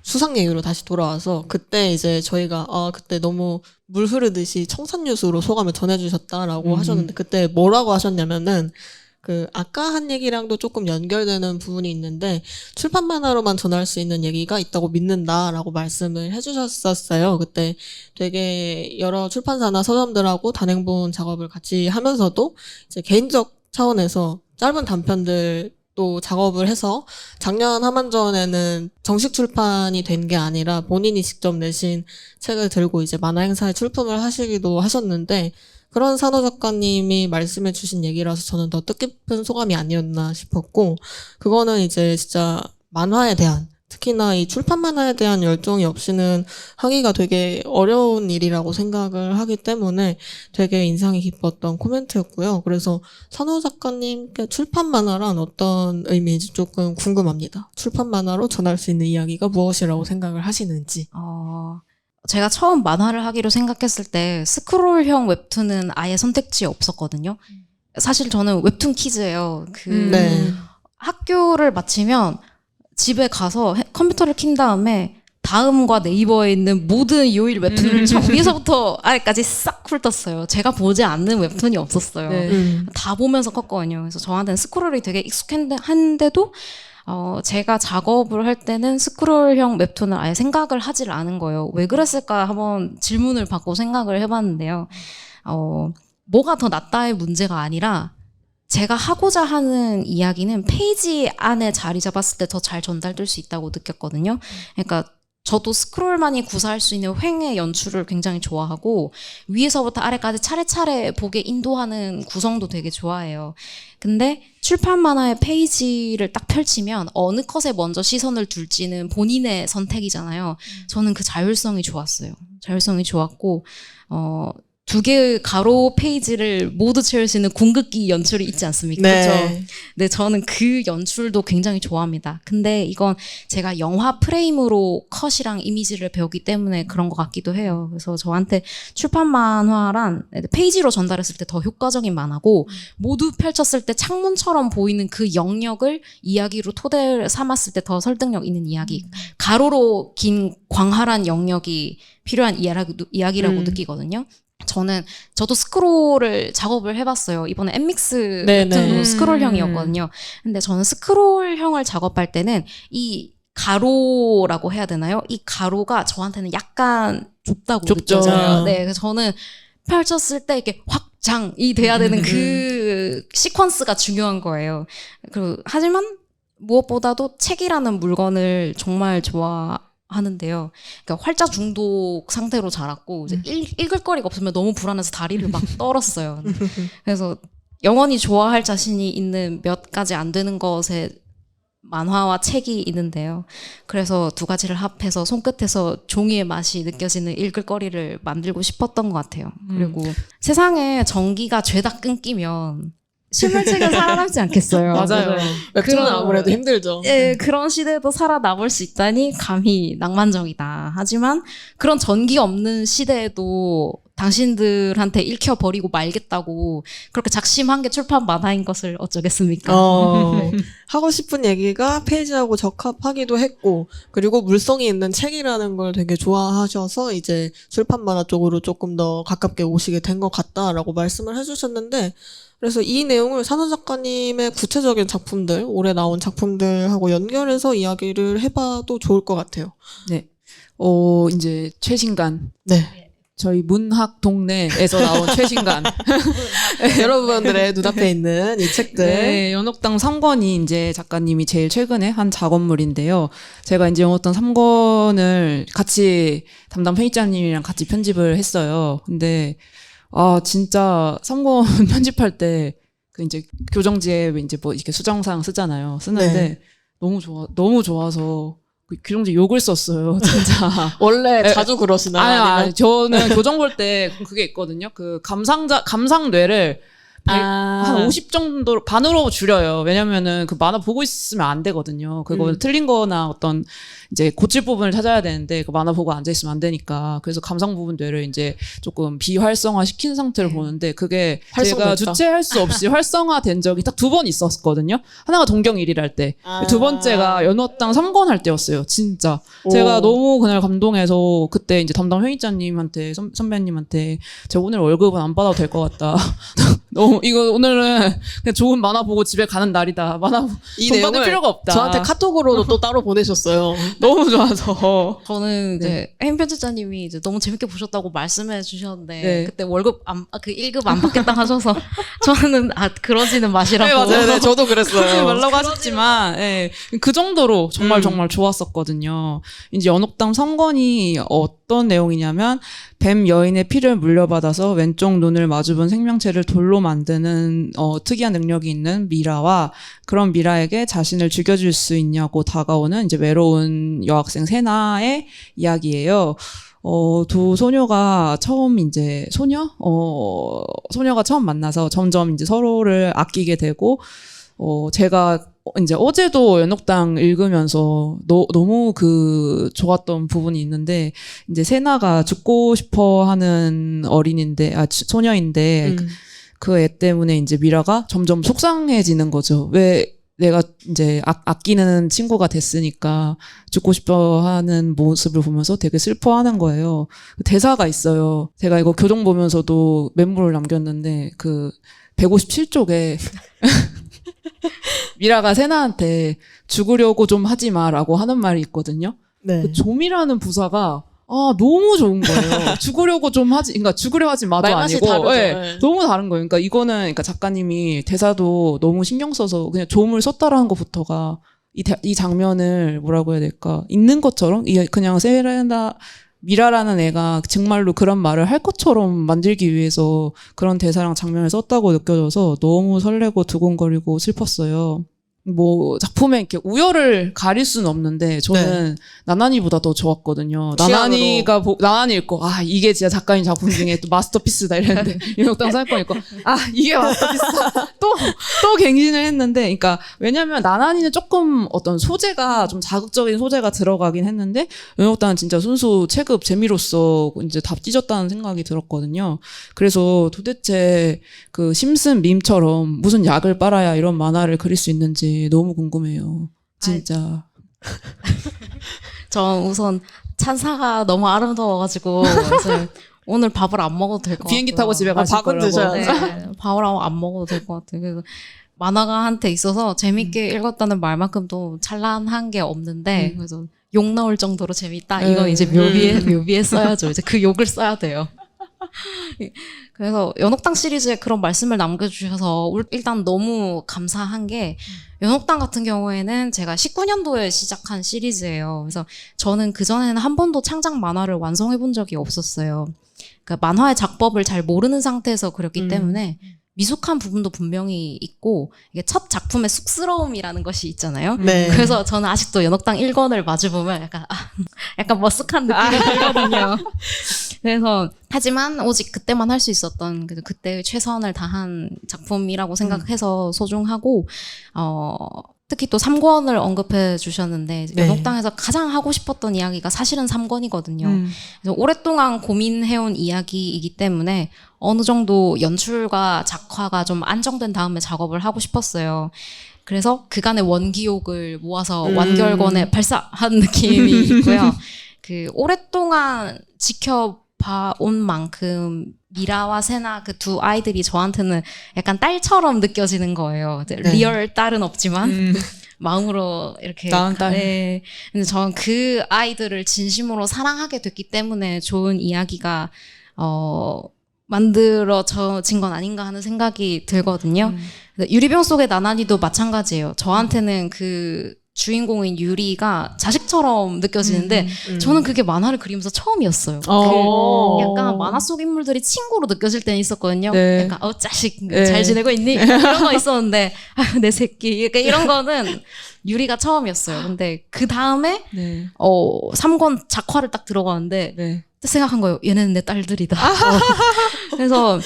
수상 얘기로 다시 돌아와서 그때 이제 저희가 그때 너무 물 흐르듯이 청산유수로 소감을 전해주셨다라고 하셨는데 그때 뭐라고 하셨냐면은 그 아까 한 얘기랑도 조금 연결되는 부분이 있는데 출판 만화로만 전할 수 있는 얘기가 있다고 믿는다라고 말씀을 해주셨었어요. 그때 되게 여러 출판사나 서점들하고 단행본 작업을 같이 하면서도 이제 개인적 차원에서 짧은 단편들 또 작업을 해서 작년 하만전에는 정식 출판이 된 게 아니라 본인이 직접 내신 책을 들고 이제 만화 행사에 출품을 하시기도 하셨는데 그런 산호 작가님이 말씀해 주신 얘기라서 저는 더 뜻깊은 소감이 아니었나 싶었고 그거는 이제 진짜 만화에 대한 특히나 이 출판 만화에 대한 열정이 없이는 하기가 되게 어려운 일이라고 생각을 하기 때문에 되게 인상이 깊었던 코멘트였고요. 그래서 산호 작가님께 출판 만화란 어떤 의미인지 조금 궁금합니다. 출판 만화로 전할 수 있는 이야기가 무엇이라고 생각을 하시는지. 제가 처음 만화를 하기로 생각했을 때 스크롤형 웹툰은 아예 선택지에 없었거든요. 사실 저는 웹툰 키즈예요. 네. 학교를 마치면 집에 가서 컴퓨터를 킨 다음에 다음과 네이버에 있는 모든 요일 웹툰을 위에서부터 아래까지 싹 훑었어요. 제가 보지 않는 웹툰이 없었어요. 네. 다 보면서 컸거든요. 그래서 저한테는 스크롤이 되게 익숙한데도 제가 작업을 할 때는 스크롤형 웹툰을 아예 생각을 하질 않은 거예요. 왜 그랬을까 한번 질문을 받고 생각을 해봤는데요. 뭐가 더 낫다의 문제가 아니라 제가 하고자 하는 이야기는 페이지 안에 자리 잡았을 때 더 잘 전달될 수 있다고 느꼈거든요. 그러니까 저도 스크롤만이 구사할 수 있는 횡의 연출을 굉장히 좋아하고 위에서부터 아래까지 차례차례 보게 인도하는 구성도 되게 좋아해요. 근데 출판 만화의 페이지를 딱 펼치면 어느 컷에 먼저 시선을 둘지는 본인의 선택이잖아요. 저는 그 자율성이 좋았어요. 자율성이 좋았고 2개의 가로 페이지를 모두 채울 수 있는 궁극기 연출이 있지 않습니까? 네. 그렇죠? 네, 저는 그 연출도 굉장히 좋아합니다. 근데 이건 제가 영화 프레임으로 컷이랑 이미지를 배웠기 때문에 그런 것 같기도 해요. 그래서 저한테 출판 만화란 페이지로 전달했을 때 더 효과적인 만화고 모두 펼쳤을 때 창문처럼 보이는 그 영역을 이야기로 토대를 삼았을 때 더 설득력 있는 이야기. 가로로 긴 광활한 영역이 필요한 이야기라고 느끼거든요. 저도 스크롤을 작업을 해봤어요. 이번에 엠믹스 웹툰도 스크롤형이었거든요. 근데 저는 스크롤형을 작업할 때는 이 가로라고 해야 되나요? 이 가로가 저한테는 약간 좁다고 느껴져요. 네, 그래서 저는 펼쳤을 때 이렇게 확장이 돼야 되는 그 시퀀스가 중요한 거예요. 하지만 무엇보다도 책이라는 물건을 정말 하는데요. 그러니까 활자 중독 상태로 자랐고 이제 읽을 거리가 없으면 너무 불안해서 다리를 막 떨었어요. 그래서 영원히 좋아할 자신이 있는 몇 가지 안 되는 것에 만화와 책이 있는데요. 그래서 두 가지를 합해서 손끝에서 종이의 맛이 느껴지는 읽을 거리를 만들고 싶었던 것 같아요. 그리고 세상에 전기가 죄다 끊기면 실물책은 살아남지 않겠어요. 맞아요. 웹툰은 아무래도 힘들죠. 예, 그런 시대에도 살아남을 수 있다니 감히 낭만적이다. 하지만 그런 전기 없는 시대에도 당신들한테 읽혀버리고 말겠다고 그렇게 작심한 게 출판 만화인 것을 어쩌겠습니까? 하고 싶은 얘기가 페이지하고 적합하기도 했고 그리고 물성이 있는 책이라는 걸 되게 좋아하셔서 이제 출판 만화 쪽으로 조금 더 가깝게 오시게 된 것 같다라고 말씀을 해주셨는데 그래서 이 내용을 산호 작가님의 구체적인 작품들, 올해 나온 작품들하고 연결해서 이야기를 해봐도 좋을 것 같아요. 네. 이제 최신간. 네. 저희 문학 동네에서 나온 최신간. 여러분들의 눈앞에 있는 이 책들. 네, 연옥당 3권이 이제 작가님이 제일 최근에 한 작업물인데요. 제가 이제 연옥당 3권을 같이 담당 편집자님이랑 같이 편집을 했어요. 근데 진짜 3권 편집할 때 그 이제 교정지에 이제 뭐 이렇게 수정사항 쓰잖아요. 쓰는데 네. 너무 좋아서 그 교정지 욕을 썼어요, 진짜. 원래 자주 그러시나요? 아니, 저는 교정 볼 때 그게 있거든요. 그 감상뇌를 한 50 정도로 반으로 줄여요. 왜냐면은 그 만화 보고 있으면 안 되거든요. 그거 틀린 거나 어떤 이제 고칠 부분을 찾아야 되는데 그 만화 보고 앉아 있으면 안 되니까. 그래서 감상 부분 뇌를 이제 조금 비활성화 시킨 상태로 보는데 그게 제가 주체할 수 없이 활성화된 적이 딱 2번 있었거든요. 하나가 동경일일 할 때, 2번째가 연호당 3권 할 때였어요. 진짜. 제가 너무 그날 감동해서 그때 이제 담당 회의자님한테 선배님한테 제가 오늘 월급은 안 받아도 될 것 같다. 너무 이거 오늘은 그냥 좋은 만화 보고 집에 가는 날이다. 만화 이 돈 받을 내용을 필요가 없다. 저한테 카톡으로도 또 따로 보내셨어요. 너무 좋아서. 저는 이제 네. 혜인 편집자님이 이제 너무 재밌게 보셨다고 말씀해 주셨는데 네. 그때 월급 그 1급 안 받겠다 하셔서 저는 그러지는 마시라고. 네, 맞아요. 네네, 저도 그러지 그랬어요. 말라고 하셨지만, 예, 그 정도로 정말 정말 좋았었거든요. 이제 연옥당 성건이 어떤 내용이냐면, 뱀 여인의 피를 물려받아서 왼쪽 눈을 마주본 생명체를 돌로 만드는 특이한 능력이 있는 미라와 그런 미라에게 자신을 죽여줄 수 있냐고 다가오는 이제 외로운 여학생 세나의 이야기예요. 두 소녀가 처음 이제 소녀가 처음 만나서 점점 이제 서로를 아끼게 되고, 제가 이제 어제도 연옥당 읽으면서 너무 좋았던 부분이 있는데, 이제 세나가 죽고 싶어 하는 소녀인데, 그 애 때문에 이제 미라가 점점 속상해지는 거죠. 왜 내가 이제 아끼는 친구가 됐으니까 죽고 싶어 하는 모습을 보면서 되게 슬퍼하는 거예요. 대사가 있어요. 제가 이거 교정 보면서도 멘붕을 남겼는데, 157쪽에 미라가 세나한테 죽으려고 좀 하지 마라고 하는 말이 있거든요. 네. 그 좀이라는 부사가 너무 좋은 거예요. 그러니까 죽으려 하지 마도 말맛이 아니고, 다르죠. 예, 네. 너무 다른 거예요. 그러니까 이거는, 그러니까 작가님이 대사도 너무 신경 써서 그냥 좀을 썼다라는 것부터가 이 장면을 뭐라고 해야 될까? 있는 것처럼, 그냥 미라라는 애가 정말로 그런 말을 할 것처럼 만들기 위해서 그런 대사랑 장면을 썼다고 느껴져서 너무 설레고 두근거리고 슬펐어요. 뭐 작품에 이렇게 우열을 가릴 수는 없는데 저는 나나니보다 더 좋았거든요. 나나니 읽고 이게 진짜 작가님 작품 중에 또 마스터피스다 이랬는데 연옥당 사건 읽고 이게 마스터피스다 또 갱신을 했는데, 그러니까 왜냐면 나나니는 조금 어떤 소재가 좀 자극적인 소재가 들어가긴 했는데 연옥당은 진짜 순수 체급 재미로서 이제 다 찢었다는 생각이 들었거든요. 그래서 도대체 그 심슨 밈처럼 무슨 약을 빨아야 이런 만화를 그릴 수 있는지 너무 궁금해요. 진짜. 전 우선 찬사가 너무 아름다워가지고 그래서 오늘 밥을 안 먹어도 될 것 같아요. 비행기 타고 집에 가실 밥은 거라고. 드셔야죠. 네, 밥을 안 먹어도 될 것 같아요. 그래서 만화가한테 있어서 재밌게 읽었다는 말만큼도 찬란한 게 없는데 그래서 욕 나올 정도로 재밌다. 이건 이제 묘비에 써야죠. 이제 그 욕을 써야 돼요. 그래서 연옥당 시리즈에 그런 말씀을 남겨주셔서 일단 너무 감사한 게, 연옥당 같은 경우에는 제가 19년도에 시작한 시리즈예요. 그래서 저는 그전에는 한 번도 창작 만화를 완성해 본 적이 없었어요. 그러니까 만화의 작법을 잘 모르는 상태에서 그렸기 때문에 미숙한 부분도 분명히 있고, 이게 첫 작품의 쑥스러움이라는 것이 있잖아요. 네. 그래서 저는 아직도 연옥당 1권을 마주보면 약간 머쓱한 느낌이 들거든요. 그래서 하지만 오직 그때만 할 수 있었던 그때의 최선을 다한 작품이라고 생각해서 소중하고, 특히 또 3권을 언급해 주셨는데, 네. 연옥당에서 가장 하고 싶었던 이야기가 사실은 3권이거든요. 그래서 오랫동안 고민해온 이야기이기 때문에 어느 정도 연출과 작화가 좀 안정된 다음에 작업을 하고 싶었어요. 그래서 그간의 원기욕을 모아서 완결권에 발사한 느낌이 있고요. 오랫동안 지켜봐온 만큼 미라와 세나 그 두 아이들이 저한테는 약간 딸처럼 느껴지는 거예요. 리얼 딸은 없지만 마음으로 이렇게 낳은 딸. 네. 근데 저는 그 아이들을 진심으로 사랑하게 됐기 때문에 좋은 이야기가 만들어진 건 아닌가 하는 생각이 들거든요. 유리병 속의 나나니도 마찬가지예요. 저한테는 그 주인공인 유리가 자식처럼 느껴지는데 저는 그게 만화를 그리면서 처음이었어요. 약간 만화 속 인물들이 친구로 느껴질 때는 있었거든요. 네. 약간 자식 잘 지내고 있니? 이런 거 있었는데 내 새끼 약간 이런 거는 유리가 처음이었어요. 근데 그 다음에 3권 작화를 딱 들어가는데 네. 생각한 거예요. 얘네는 내 딸들이다. 그래서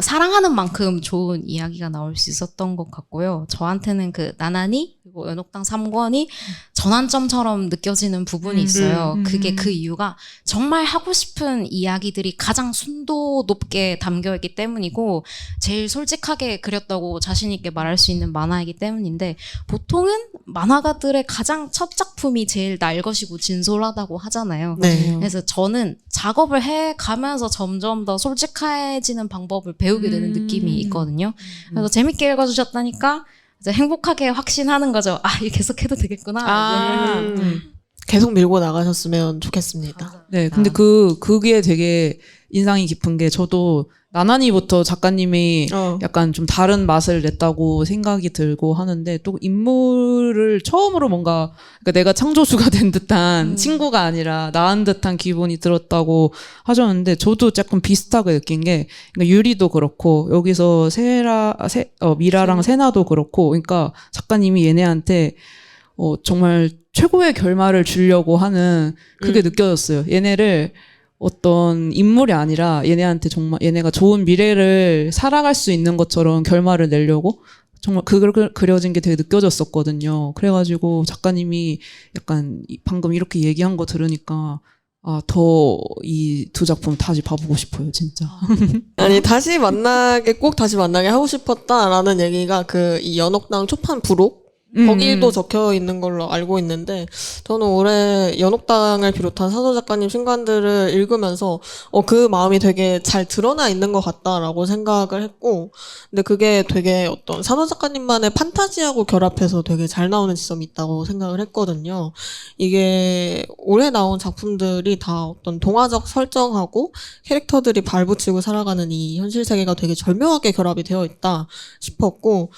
사랑하는 만큼 좋은 이야기가 나올 수 있었던 것 같고요. 저한테는 그 나나니 그리고 연옥당 3권이 전환점처럼 느껴지는 부분이 있어요. 음. 그게 그 이유가 정말 하고 싶은 이야기들이 가장 순도 높게 담겨있기 때문이고 제일 솔직하게 그렸다고 자신 있게 말할 수 있는 만화이기 때문인데 보통은 만화가들의 가장 첫 작품이 제일 날 것이고 진솔하다고 하잖아요. 네. 그래서 저는 작업을 해가면서 점점 더 솔직해지는 방법을 배우게 되는 느낌이 있거든요. 그래서 재밌게 읽어주셨다니까 이제 행복하게 확신하는 거죠. 아, 이거 계속 해도 되겠구나. 계속 밀고 나가셨으면 좋겠습니다. 네, 근데 그게 되게 인상이 깊은 게 저도 나나니부터 작가님이 약간 좀 다른 맛을 냈다고 생각이 들고 하는데 또 인물을 처음으로 뭔가 그러니까 내가 창조주가 된 듯한 친구가 아니라 나은 듯한 기분이 들었다고 하셨는데 저도 조금 비슷하게 느낀 게 그러니까 유리도 그렇고 여기서 미라랑 세나도 그렇고 그러니까 작가님이 얘네한테 정말 최고의 결말을 주려고 하는 그게 느껴졌어요. 얘네를 어떤 인물이 아니라 얘네한테 정말 얘네가 좋은 미래를 살아갈 수 있는 것처럼 결말을 내려고 정말 그걸 그려진 게 되게 느껴졌었거든요. 그래가지고 작가님이 약간 방금 이렇게 얘기한 거 들으니까 더 이 두 작품 다시 봐보고 싶어요, 진짜. 아니 꼭 다시 만나게 하고 싶었다라는 얘기가 이 연옥당 초판 부록 거기도 적혀 있는 걸로 알고 있는데 저는 올해 연옥당을 비롯한 사도 작가님 신간들을 읽으면서 그 마음이 되게 잘 드러나 있는 것 같다라고 생각을 했고 근데 그게 되게 어떤 사도 작가님만의 판타지하고 결합해서 되게 잘 나오는 지점이 있다고 생각을 했거든요. 이게 올해 나온 작품들이 다 어떤 동화적 설정하고 캐릭터들이 발붙이고 살아가는 이 현실 세계가 되게 절묘하게 결합이 되어 있다 싶었고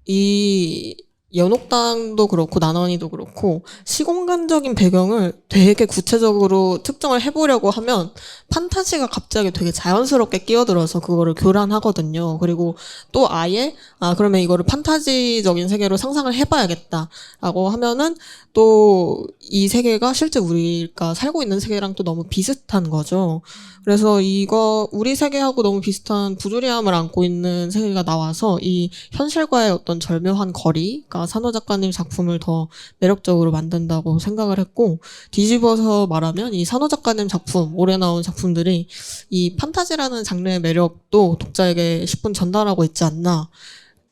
이 연옥당도 그렇고 나나니도 그렇고 시공간적인 배경을 되게 구체적으로 특정을 해보려고 하면 판타지가 갑자기 되게 자연스럽게 끼어들어서 그거를 교란하거든요. 그리고 또 아예 그러면 이거를 판타지적인 세계로 상상을 해봐야겠다라고 하면은 또 이 세계가 실제 우리가 살고 있는 세계랑 또 너무 비슷한 거죠. 그래서 우리 세계하고 너무 비슷한 부조리함을 안고 있는 세계가 나와서 이 현실과의 어떤 절묘한 거리가 산호 작가님 작품을 더 매력적으로 만든다고 생각을 했고 뒤집어서 말하면 이 산호 작가님 작품, 올해 나온 작품들이 이 판타지라는 장르의 매력도 독자에게 10분 전달하고 있지 않나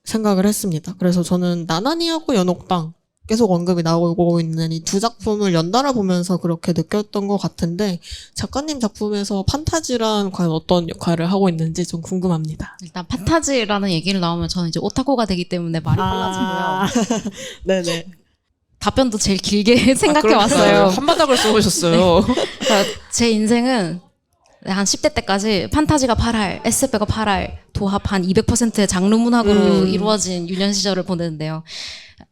생각을 했습니다. 그래서 저는 나나니하고 연옥당 계속 언급이 나오고 있는 이 두 작품을 연달아 보면서 그렇게 느꼈던 것 같은데 작가님 작품에서 판타지란 과연 어떤 역할을 하고 있는지 좀 궁금합니다. 일단 판타지라는 얘기를 나오면 저는 이제 오타쿠가 되기 때문에 말이 빨라지고요. 네네. 답변도 제일 길게 생각해 왔어요. 한바닥을 써보셨어요. 그러니까 제 인생은 한 10대 때까지 판타지가 8할, SF가 8할, 도합 한 200%의 장르 문학으로 이루어진 유년 시절을 보냈는데요.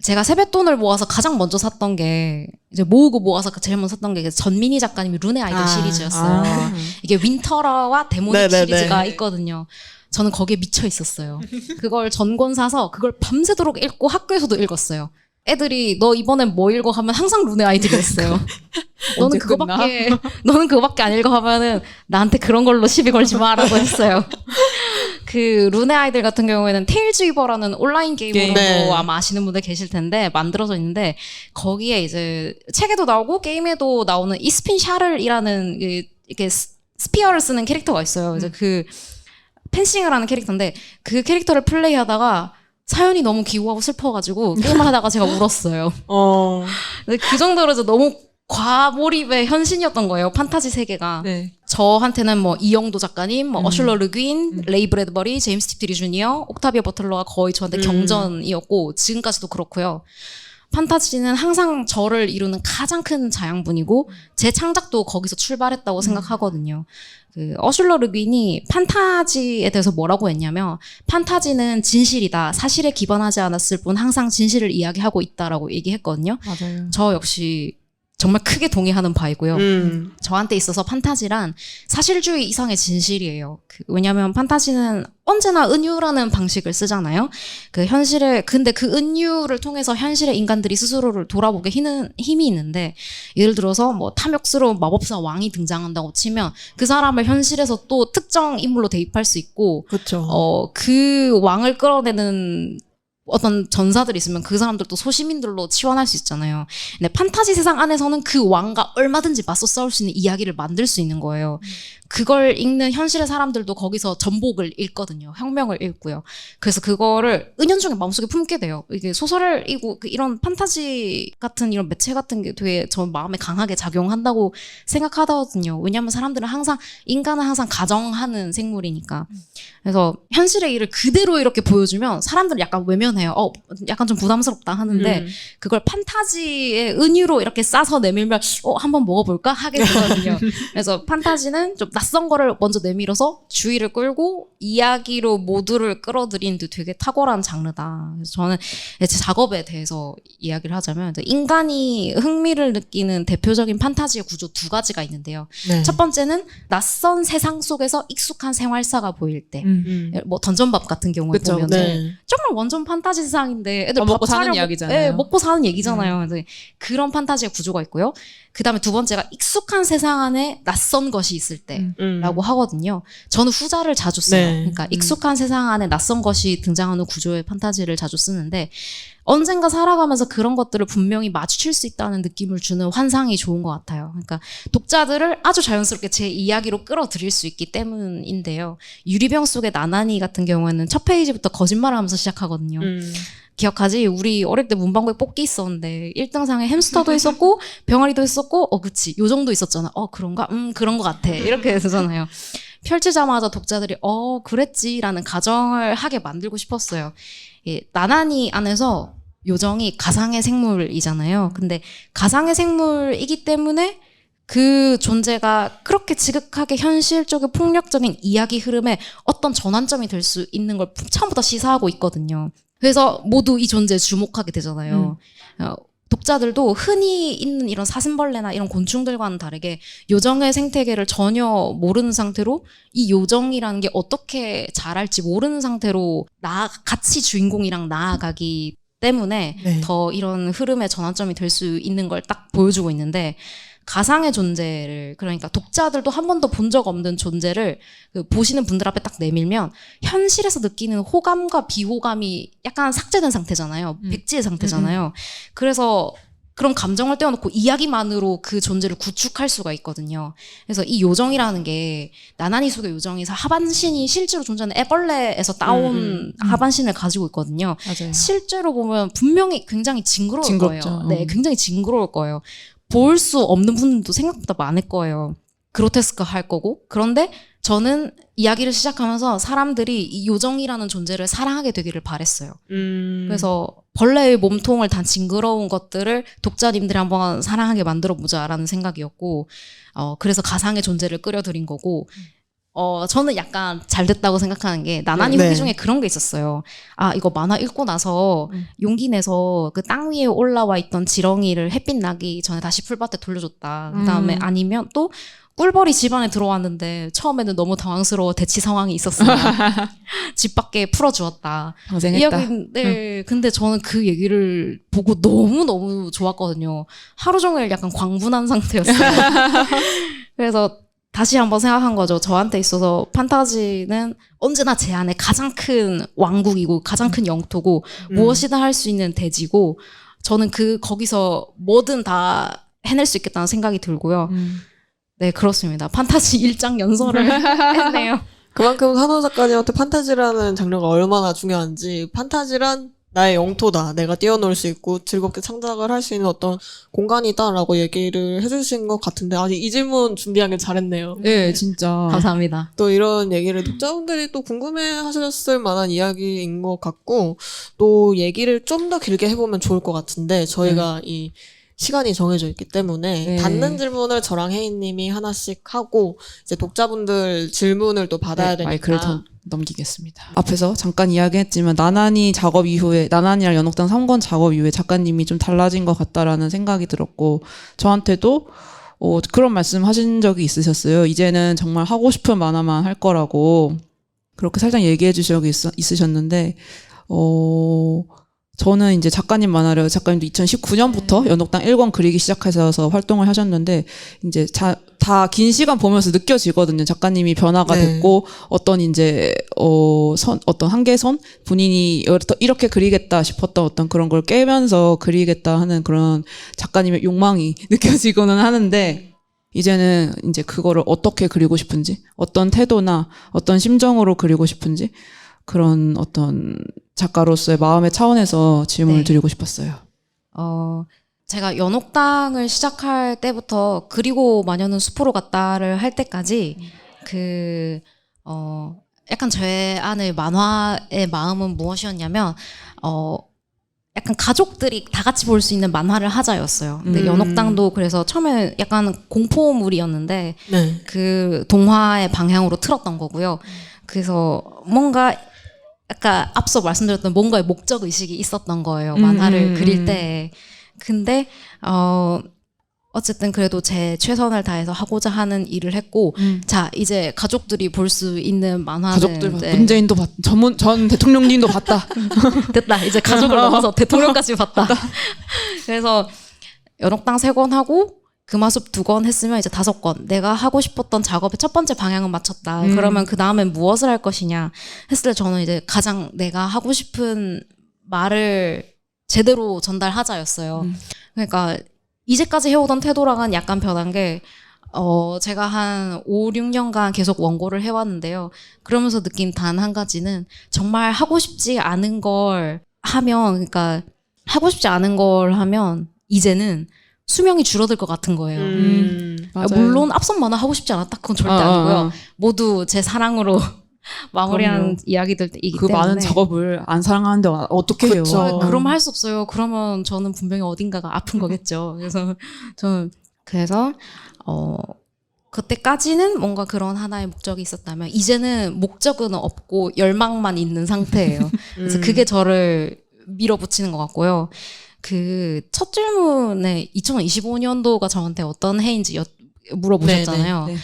제가 세뱃돈을 모아서 가장 먼저 샀던 게 이제 모으고 모아서 제일 먼저 샀던 게 전민희 작가님이 룬의 아이들 시리즈였어요. 이게 윈터러와 데모닉 시리즈가 있거든요. 저는 거기에 미쳐 있었어요. 그걸 전권 사서 그걸 밤새도록 읽고 학교에서도 읽었어요. 애들이 너 이번엔 뭐 읽어 하면 항상 룬의 아이들이었어요. 너는 그거밖에 안 읽어 하면은 나한테 그런 걸로 시비 걸지 마라고 했어요. 그 룬의 아이들 같은 경우에는 테일즈 위버라는 온라인 게임으로도 아마 아시는 분들 계실 텐데 만들어져 있는데 거기에 이제 책에도 나오고 게임에도 나오는 이스핀 샤를이라는 이렇게 스피어를 쓰는 캐릭터가 있어요. 그래서 그 펜싱을 하는 캐릭터인데 그 캐릭터를 플레이하다가 사연이 너무 기우하고 슬퍼가지고 게임을 하다가 제가 울었어요. 그 정도로 이제 너무 과몰입의 현신이었던 거예요. 판타지 세계가. 네. 저한테는 뭐 이영도 작가님, 어슐러 르귄, 레이 브래드버리, 제임스 팁트리 주니어, 옥타비아 버틀러가 거의 저한테 경전이었고 지금까지도 그렇고요. 판타지는 항상 저를 이루는 가장 큰 자양분이고 제 창작도 거기서 출발했다고 생각하거든요. 그 어슐러 르귄이 판타지에 대해서 뭐라고 했냐면 판타지는 진실이다. 사실에 기반하지 않았을 뿐 항상 진실을 이야기하고 있다라고 얘기했거든요. 맞아요. 저 역시 정말 크게 동의하는 바이고요. 저한테 있어서 판타지란 사실주의 이상의 진실이에요. 왜냐하면 판타지는 언제나 은유라는 방식을 쓰잖아요. 근데 그 은유를 통해서 현실의 인간들이 스스로를 돌아보게 힘이 있는데, 예를 들어서 뭐 탐욕스러운 마법사 왕이 등장한다고 치면 그 사람을 현실에서 또 특정 인물로 대입할 수 있고, 그렇죠. 그 왕을 끌어내는 어떤 전사들이 있으면 그 사람들도 소시민들로 치환할 수 있잖아요. 근데 판타지 세상 안에서는 그 왕과 얼마든지 맞서 싸울 수 있는 이야기를 만들 수 있는 거예요. 그걸 읽는 현실의 사람들도 거기서 전복을 읽거든요. 혁명을 읽고요. 그래서 그거를 은연중에 마음속에 품게 돼요. 이게 소설을 읽고 이런 판타지 같은 이런 매체 같은 게 되게 전 마음에 강하게 작용한다고 생각하거든요. 왜냐하면 사람들은 인간은 항상 가정하는 생물이니까. 그래서 현실의 일을 그대로 이렇게 보여주면 사람들은 약간 외면해요. 약간 좀 부담스럽다 하는데 그걸 판타지의 은유로 이렇게 싸서 내밀면 한번 먹어볼까 하게 되거든요. 그래서 판타지는 좀 낯선 거를 먼저 내밀어서 주의를 끌고 이야기로 모두를 끌어들이는 데 되게 탁월한 장르다. 그래서 저는 제 작업에 대해서 이야기를 하자면 인간이 흥미를 느끼는 대표적인 판타지의 구조 두 가지가 있는데요. 네. 첫 번째는 낯선 세상 속에서 익숙한 생활사가 보일 때. 뭐 던전밥 같은 경우에 그쵸. 보면 네. 정말 완전 판타지 세상인데 애들 먹고 밥 사는 차려 이야기잖아요. 네, 먹고 사는 얘기잖아요. 그래서 그런 판타지의 구조가 있고요. 그다음에 두 번째가 익숙한 세상 안에 낯선 것이 있을 때라고 하거든요. 저는 후자를 자주 써요. 네. 그러니까 익숙한 세상 안에 낯선 것이 등장하는 구조의 판타지를 자주 쓰는데 언젠가 살아가면서 그런 것들을 분명히 마주칠 수 있다는 느낌을 주는 환상이 좋은 것 같아요. 그러니까 독자들을 아주 자연스럽게 제 이야기로 끌어들일 수 있기 때문인데요. 유리병 속의 나나니 같은 경우에는 첫 페이지부터 거짓말을 하면서 시작하거든요. 기억하지? 우리 어릴 때 문방구에 뽑기 있었는데 1등상에 햄스터도 있었고 병아리도 있었고 그치 요정도 있었잖아. 그런가? 그런 것 같아. 이렇게 되잖아요. 펼치자마자 독자들이 그랬지라는 가정을 하게 만들고 싶었어요. 나나니 안에서 요정이 가상의 생물이잖아요. 근데 가상의 생물이기 때문에 그 존재가 그렇게 지극하게 현실적이고 폭력적인 이야기 흐름에 어떤 전환점이 될 수 있는 걸 처음부터 시사하고 있거든요. 그래서 모두 이 존재에 주목하게 되잖아요. 독자들도 흔히 있는 이런 사슴벌레나 이런 곤충들과는 다르게 요정의 생태계를 전혀 모르는 상태로 이 요정이라는 게 어떻게 자랄지 모르는 상태로 같이 주인공이랑 나아가기 때문에 네. 더 이런 흐름의 전환점이 될 수 있는 걸 딱 보여주고 있는데 가상의 존재를 그러니까 독자들도 한 번도 본 적 없는 존재를 보시는 분들 앞에 딱 내밀면 현실에서 느끼는 호감과 비호감이 약간 삭제된 상태잖아요. 백지의 상태잖아요. 그래서 그런 감정을 떼어놓고 이야기만으로 그 존재를 구축할 수가 있거든요. 그래서 이 요정이라는 게 나나니 속의 요정이 하반신이 실제로 존재하는 애벌레에서 따온 하반신을 가지고 있거든요. 맞아요. 실제로 보면 분명히 굉장히 징그러울 징그럽죠. 거예요. 네, 굉장히 징그러울 거예요. 볼 수 없는 분들도 생각보다 많을 거예요. 그로테스크 할 거고. 그런데 저는 이야기를 시작하면서 사람들이 이 요정이라는 존재를 사랑하게 되기를 바랬어요. 그래서 벌레의 몸통을 단 징그러운 것들을 독자님들이 한번 사랑하게 만들어보자라는 생각이었고, 그래서 가상의 존재를 끌어들인 거고, 저는 약간 잘 됐다고 생각하는 게 나나니 네. 후기 중에 그런 게 있었어요. 이거 만화 읽고 나서 용기 내서 그 땅 위에 올라와 있던 지렁이를 햇빛 나기 전에 다시 풀밭에 돌려줬다. 그다음에 아니면 또 꿀벌이 집 안에 들어왔는데 처음에는 너무 당황스러워 대치 상황이 있었어요. 집 밖에 풀어주었다. 방생했다. 네. 근데 저는 그 얘기를 보고 너무너무 좋았거든요. 하루 종일 약간 광분한 상태였어요. 그래서 다시 한번 생각한 거죠. 저한테 있어서 판타지는 언제나 제 안에 가장 큰 왕국이고 가장 큰 영토고 무엇이든 할 수 있는 대지고 저는 거기서 뭐든 다 해낼 수 있겠다는 생각이 들고요. 네, 그렇습니다. 판타지 일장 연설을 했네요. 그만큼 산호 작가님한테 판타지라는 장르가 얼마나 중요한지 판타지란 나의 영토다. 내가 뛰어놀 수 있고 즐겁게 창작을 할 수 있는 어떤 공간이다라고 얘기를 해주신 것 같은데 아직 이 질문 준비하길 잘했네요. 네, 진짜. 감사합니다. 또 이런 얘기를 독자분들이 또 궁금해하셨을 만한 이야기인 것 같고 또 얘기를 좀 더 길게 해보면 좋을 것 같은데 저희가 이 시간이 정해져 있기 때문에 네. 닿는 질문을 저랑 혜인님이 하나씩 하고 이제 독자분들 질문을 또 받아야 되니까 마이크를 넘기겠습니다. 앞에서 잠깐 이야기했지만 나나니랑 연옥당 3권 작업 이후에 작가님이 좀 달라진 것 같다라는 생각이 들었고 저한테도 그런 말씀 하신 적이 있으셨어요. 이제는 정말 하고 싶은 만화만 할 거라고 그렇게 살짝 얘기해 주신 적이 있으셨는데 저는 이제 작가님 만화를 작가님도 2019년부터 연옥당 1권 그리기 시작해서 활동을 하셨는데 이제 다 긴 시간 보면서 느껴지거든요. 작가님이 변화가 네. 됐고 어떤 이제 어떤 한계선 본인이 이렇게 그리겠다 싶었던 어떤 그런 걸 깨면서 그리겠다 하는 그런 작가님의 욕망이 느껴지고는 하는데 이제는 이제 그거를 어떻게 그리고 싶은지 어떤 태도나 어떤 심정으로 그리고 싶은지 그런 어떤 작가로서의 마음의 차원에서 질문을 네. 드리고 싶었어요. 제가 연옥당을 시작할 때부터 그리고 마녀는 숲으로 갔다를 할 때까지 약간 제 안의 만화의 마음은 무엇이었냐면 약간 가족들이 다 같이 볼 수 있는 만화를 하자였어요. 근데 연옥당도 그래서 처음에 약간 공포물이었는데 네. 그 동화의 방향으로 틀었던 거고요. 그래서 뭔가 약간 앞서 말씀드렸던 뭔가의 목적 의식이 있었던 거예요. 만화를 그릴 때. 근데 어쨌든 그래도 제 최선을 다해서 하고자 하는 일을 했고 자 이제 가족들이 볼 수 있는 만화는 가족들 이제 문재인도 전 대통령님도 봤다. 됐다. 이제 가족을 넘어서 대통령까지 봤다. 그래서 연옥당 3권 하고 금화숲 2권 했으면 이제 5권. 내가 하고 싶었던 작업의 첫 번째 방향은 맞췄다. 그러면 그 다음엔 무엇을 할 것이냐 했을 때 저는 이제 가장 내가 하고 싶은 말을 제대로 전달하자였어요. 그러니까 이제까지 해오던 태도랑은 약간 변한 게 제가 한 5, 6년간 계속 원고를 해왔는데요. 그러면서 느낀 단 한 가지는 정말 하고 싶지 않은 걸 하면 그러니까 하고 싶지 않은 걸 하면 이제는 수명이 줄어들 것 같은 거예요. 맞아요. 물론 앞선 만화 하고 싶지 않았다. 그건 절대 아니고요. 모두 제 사랑으로 마무리한 그럼요. 이야기들이기 그 때문에 많은 작업을 안 사랑하는데 어떻게 해요? 그쵸. 그러면 할 수 없어요. 그러면 저는 분명히 어딘가가 아픈 거겠죠. 그래서 저는 그때까지는 뭔가 그런 하나의 목적이 있었다면 이제는 목적은 없고 열망만 있는 상태예요. 그래서 그게 저를 밀어붙이는 것 같고요. 그 첫 질문에 2025년도가 저한테 어떤 해인지 물어보셨잖아요. 네.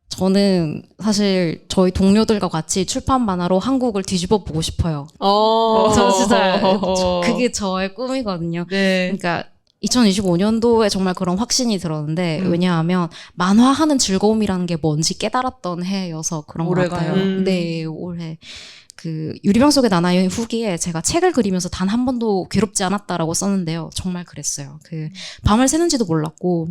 저는 사실 저희 동료들과 같이 출판 만화로 한국을 뒤집어 보고 싶어요. 저 진짜 그게 저의 꿈이거든요. 네. 그러니까 2025년도에 정말 그런 확신이 들었는데 왜냐하면 만화하는 즐거움이라는 게 뭔지 깨달았던 해여서 그런 것 같아요. 올해가요? 네, 올해. 그 유리병 속의 나나의 후기에 제가 책을 그리면서 단 한 번도 괴롭지 않았다라고 썼는데요. 정말 그랬어요. 그 밤을 새는지도 몰랐고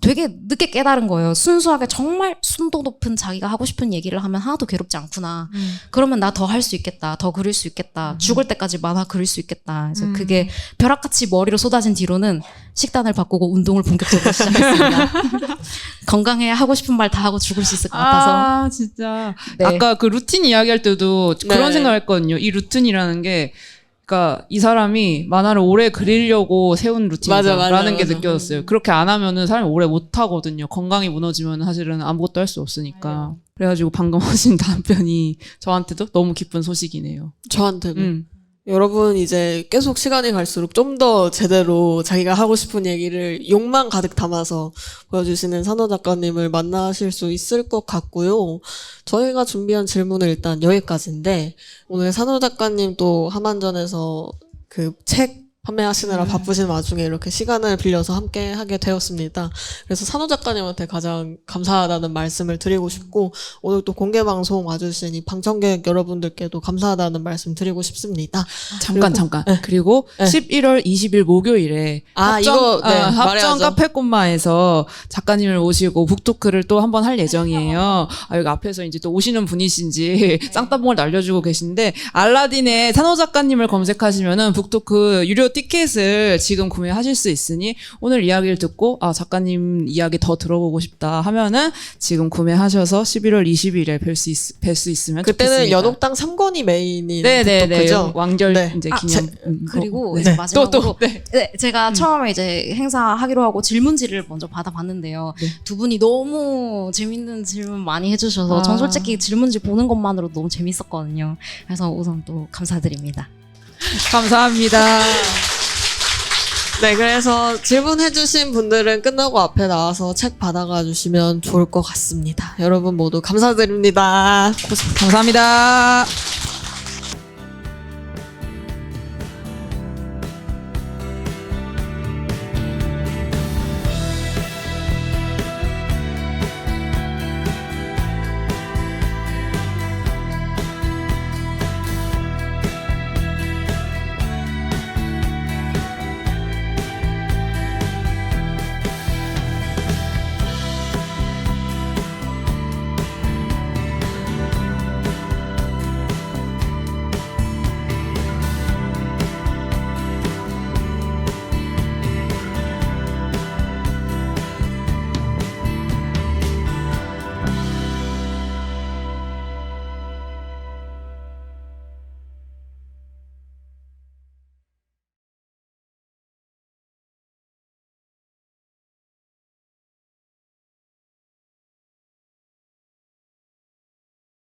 되게 늦게 깨달은 거예요. 순수하게 정말 순도 높은 자기가 하고 싶은 얘기를 하면 하나도 괴롭지 않구나. 그러면 나 더 할 수 있겠다. 더 그릴 수 있겠다. 죽을 때까지 만화 그릴 수 있겠다. 그래서 그게 벼락같이 머리로 쏟아진 뒤로는 식단을 바꾸고 운동을 본격적으로 시작했습니다. 건강해야 하고 싶은 말 다 하고 죽을 수 있을 것 같아서. 진짜. 네. 아까 그 루틴 이야기할 때도 그런 네. 생각을 했거든요. 이 루틴이라는 게 그러니까 이 사람이 만화를 오래 그리려고 세운 루틴이다라는 게 맞아. 느껴졌어요. 그렇게 안 하면은 사람이 오래 못 하거든요. 건강이 무너지면 사실은 아무것도 할 수 없으니까. 그래가지고 방금 하신 답변이 저한테도 너무 기쁜 소식이네요. 저한테는. 여러분 이제 계속 시간이 갈수록 좀 더 제대로 자기가 하고 싶은 얘기를 욕망 가득 담아서 보여주시는 산호 작가님을 만나실 수 있을 것 같고요. 저희가 준비한 질문은 일단 여기까지인데 오늘 산호 작가님 또 하만전에서 그 책 판매하시느라 바쁘신 와중에 이렇게 시간을 빌려서 함께 하게 되었습니다. 그래서 산호 작가님한테 가장 감사하다는 말씀을 드리고 싶고 오늘 또 공개방송 와주신 이 방청객 여러분들께도 감사하다는 말씀 드리고 싶습니다. 잠깐. 네. 그리고 네. 11월 20일 목요일에 이거 네, 합정 말해야죠. 카페 꼼마에서 작가님을 모시고 북토크를 또 한번 할 예정이에요. 여기 앞에서 이제 또 오시는 분이신지 쌍따봉을 날려주고 계신데 알라딘에 산호 작가님을 검색하시면은 북토크 유료 티켓을 지금 구매하실 수 있으니 오늘 이야기를 듣고 작가님 이야기 더 들어보고 싶다 하면은 지금 구매하셔서 11월 20일에 뵐 수 있으면 그때는 좋겠습니다. 연옥당 3권이 메인인 네네네. 북토크죠? 왕절 네. 이제 아, 기념. 그리고 네. 이제 마지막으로 네. 네, 제가 처음에 이제 행사하기로 하고 질문지를 먼저 받아봤는데요. 네. 두 분이 너무 재밌는 질문 많이 해주셔서 전 솔직히 질문지 보는 것만으로도 너무 재밌었거든요. 그래서 우선 또 감사드립니다. 감사합니다. 네, 그래서 질문해주신 분들은 끝나고 앞에 나와서 책 받아가 주시면 좋을 것 같습니다. 여러분 모두 감사드립니다. 감사합니다.